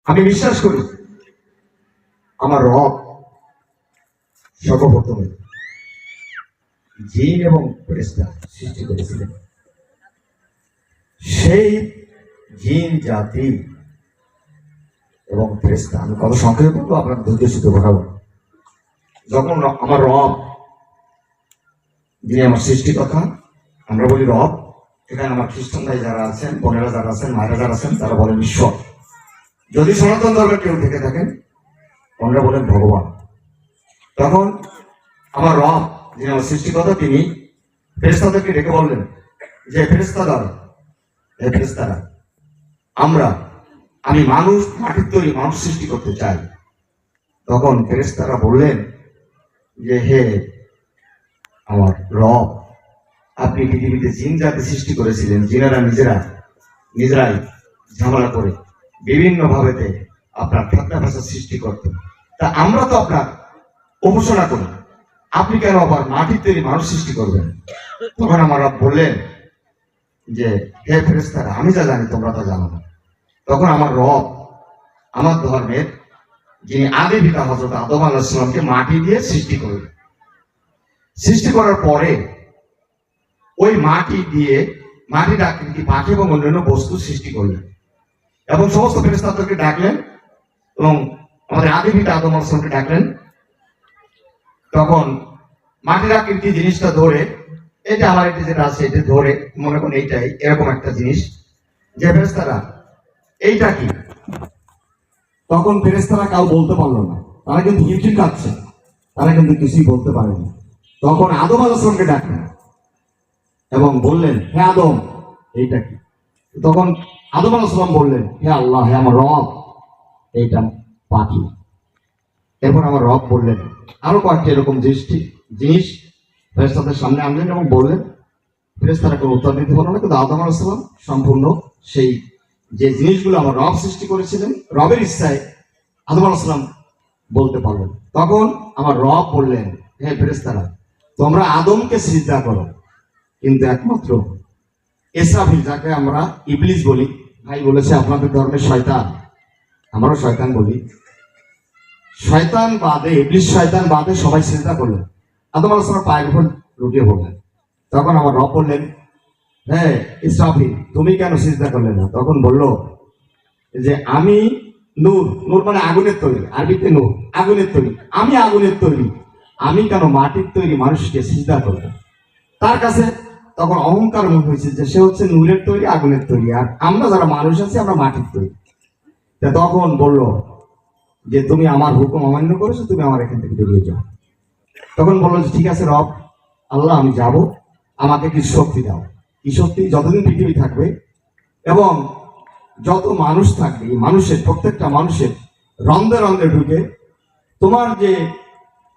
আমি বিশ্বাস করি আমার রব সর্বপ্রথমে জিন এবং ফেরেশতা সৃষ্টি করেছিলেন। সেই জিন জাতি এবং ফেরেশতা, আমি কত সংক্ষেপে বলবো, আপনার ধৈর্য শুধু ঘটাবো। যখন আমার রব, যিনি আমার সৃষ্টিকর্তা, আমরা বলি রব, এখানে আমার খ্রিস্টান ভাই যারা আছেন, বোনেরা যারা আছেন, মায়েরা যারা আছেন, তারা বলেন ঈশ্বর। যদি সনাতন ধর্মের কেউ থেকে থাকেন, ওনারা বলেন ভগবান। তখন আমার রব, যিনি আমার সৃষ্টিকর্তা, তিনি ফেরেশতাদেরকে ডেকে বললেন যে ফেরেশতারা, হে ফেরেশতারা, আমি মানুষ, মাটির তৈরি মানুষ সৃষ্টি করতে চাই। তখন ফেরেশতারা বললেন যে হে আমার রব, আপনি পৃথিবীতে জিন জাতি সৃষ্টি করেছিলেন, জিনেরা নিজেরাই ঝামেলা করে বিভিন্ন ভাবেতে আপনার ঠাট্টা ভাষা সৃষ্টি করত। তা আমরা তো আপনার উপাসনা করি, আপনি কেন আবার মাটির তৈরি মানুষ সৃষ্টি করবেন? তখন আমার রব বললেন যে হে ফেরেশতারা, আমি যা জানি তোমরা তা জানো না। তখন আমার রব আমার ধর্মের যিনি আদি পিতা হযরত আদম আলাইহিস সালামকে মাটি দিয়ে সৃষ্টি করলেন। সৃষ্টি করার পরে ওই মাটি দিয়ে মাটির আকৃতি পাখি এবং অন্যান্য বস্তু সৃষ্টি করলেন এবং সমস্ত ফেরেশতাদেরকে ডাকলেন এবং আমাদের আদি পিতা আদম আলাইহিস সালামকে ডাকলেন। তখন মাটির আকৃতি জিনিসটা ধরে, এটা আমার এটা যেটা আছে এটা ধরে মনে করেন এইটাই এরকম একটা জিনিস, যে ফেরেশতারা এইটা কি? তখন ফেরেশতারা কাউ বলতে পারলো না, তারা কিন্তু হিমশিম খাচ্ছে, তারা কিন্তু কিছুই বলতে পারেনি। তখন আদম আলাইহিস সালামকে ডাকলেন এবং বললেন হে আদম, এইটা কি? তখন আদম আলাইহিস সালাম বললেন হে আল্লাহ, হে আমার রব, এইটা পাখি। এরপর আমার রব বললেন আরো কয়েকটি এরকম জিনিস ফেরেশতাদের সামনে আনলেন এবং বললেন। ফেরেশতারা কোনো উত্তর দিতে পারল না, কিন্তু আদম আলাইহিস সালাম সম্পূর্ণ সেই যে জিনিসগুলো আমার রব সৃষ্টি করেছিলেন, রবের ইচ্ছায় আদম আলাইহিস সালাম বলতে পারলেন। তখন আমার রব বললেন হে ফেরেশতারা, তোমরা আদমকে সিজদা করো, কিন্তু একমাত্র ইসরাফিল, যাকে আমরা ইবলিস বলি, ভাই বলেছে আপনাদের ধর্মের শয়তান, আমরাও শয়তান বলি, শয়তান বাদে, ইবলিস শয়তান বাদে সবাই সিজদা করলেন। আদম আলাইহিস সালাম পায়ের উপর লুটিয়ে পড়লেন। তখন আমার রব বললেন হ্যাঁ ইসরাফিল, তুমি কেন সিজদা করলে না? তখন বলল যে আমি নূর, নূর মানে আগুনের তৈরি, আরবিতে নূর, আগুনের তৈরি, আমি আগুনের তৈরি, আমি কেন মাটির তৈরি মানুষকে সিজদা করব? তার কাছে তখন অহংকার মনে হয়েছে যে সে হচ্ছে নূরের তৈরি, আগুনের তৈরি, আর আমরা যারা মানুষ আছি আমরা মাটির তৈরি। তখন বলল যে তুমি আমার হুকুম অমান্য করেছো, তুমি আমার এখান থেকে বেরিয়ে যাও। তখন বললো যে ঠিক আছে রব আল্লাহ, আমি যাব, আমাকে কিছু শক্তি দাও। কি শক্তি? যতদিন পৃথিবী থাকবে এবং যত মানুষ থাকবে, এই মানুষের প্রত্যেকটা মানুষের রন্ধে রন্ধে ঢুকে তোমার যে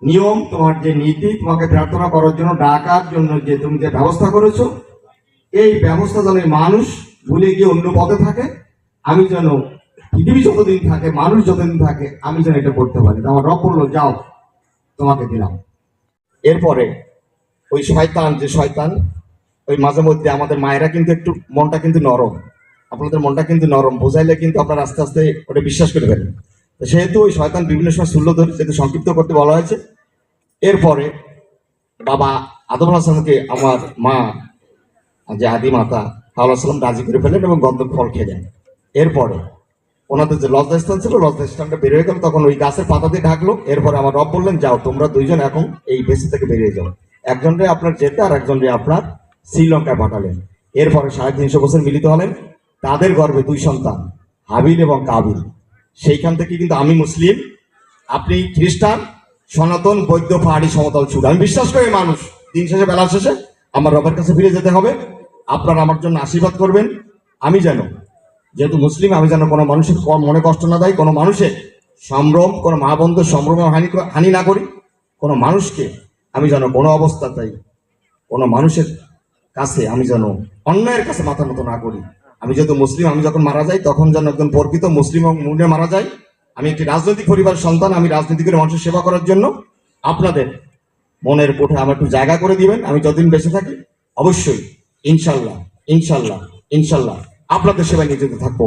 নিয়ম, তোমার যে নীতি, তোমাকে প্রার্থনা করার জন্য ডাকার জন্য যে তুমি যে ব্যবস্থা করেছো, এই ব্যবস্থা যেন মানুষ ভুলে গিয়ে অন্য পথে থাকে, আমি যেন পৃথিবী যতদিন থাকে, মানুষ যতদিন থাকে, আমি যেন এটা করতে পারি। আমার রব বললো যাও, তোমাকে দিলাম। এরপরে ওই শয়তান, যে শয়তান, ওই মাঝে মধ্যে আমাদের মায়েরা কিন্তু একটু মনটা কিন্তু নরম, আপনাদের মনটা কিন্তু নরম, বোঝাইলে কিন্তু আপনারা আস্তে আস্তে ওটা বিশ্বাস করে ফেলেন। সেহেতু ওই শয়তান বিভিন্ন সময় শূল্য ধরে, যেহেতু সংক্ষিপ্ত করতে বলা হয়েছে। এরপরে বাবা আদম আলাইহিস সালামকে আমার মা, যে আদি মাতা হাওয়া আলাইহিস সালাম রাজি করে ফেলেন এবং গন্ধক ফল খেলেন। এরপরে ওনাদের যে লজ্জাস্থান ছিল, লজ্জাস্থানটা বের হয়ে গেল, তখন ওই গাছের পাতা দিয়ে ঢাকলো। এরপরে আমার রব বললেন যাও, তোমরা দুইজন এখন এই বেসি থেকে বেরিয়ে যাও। একজনরে আপনার যেতে, আর একজনরে আপনার শ্রীলঙ্কায় পাঠালেন। এরপরে 350 বছর মিলিত হলেন, তাদের গর্ভে 2 সন্তান, হাবিল এবং কাবিল। সেইখান থেকে কিন্তু আমি মুসলিম, আপনি খ্রিস্টান, সনাতন, বৌদ্ধ, পাহাড়ি, সমতল চূড়। আমি বিশ্বাস করি মানুষ দিন শেষে, বেলা শেষে আমার রবের কাছে ফিরে যেতে হবে। আপনারা আমার জন্য আশীর্বাদ করবেন, আমি যেন, যেহেতু মুসলিম, আমি যেন কোনো মানুষের মনে কষ্ট না দেয়, কোনো মানুষের সম্ভ্রম, কোনো মা বন্ধুর সম্ভ্রমে হানি না করি, কোনো মানুষকে আমি যেন কোনো অবস্থাতেই কোনো মানুষের কাছে আমি যেন অন্যায়ের কাছে মাথা নত না করি। আমি যেহেতু মুসলিম, আমি যখন মারা যাই তখন যেন একজন প্রকৃত মুসলিম এবং মুমিনে মারা যায়। আমি একটি রাজনৈতিক পরিবারের সন্তান, আমি রাজনীতি করে মানুষের সেবা করার জন্য আপনাদের মনের কোঠে আমার একটু জায়গা করে দিবেন। আমি যতদিন বেঁচে থাকি অবশ্যই ইনশাল্লাহ ইনশাল্লাহ ইনশাল্লাহ আপনাদের সেবায় নিয়োজিত থাকবো।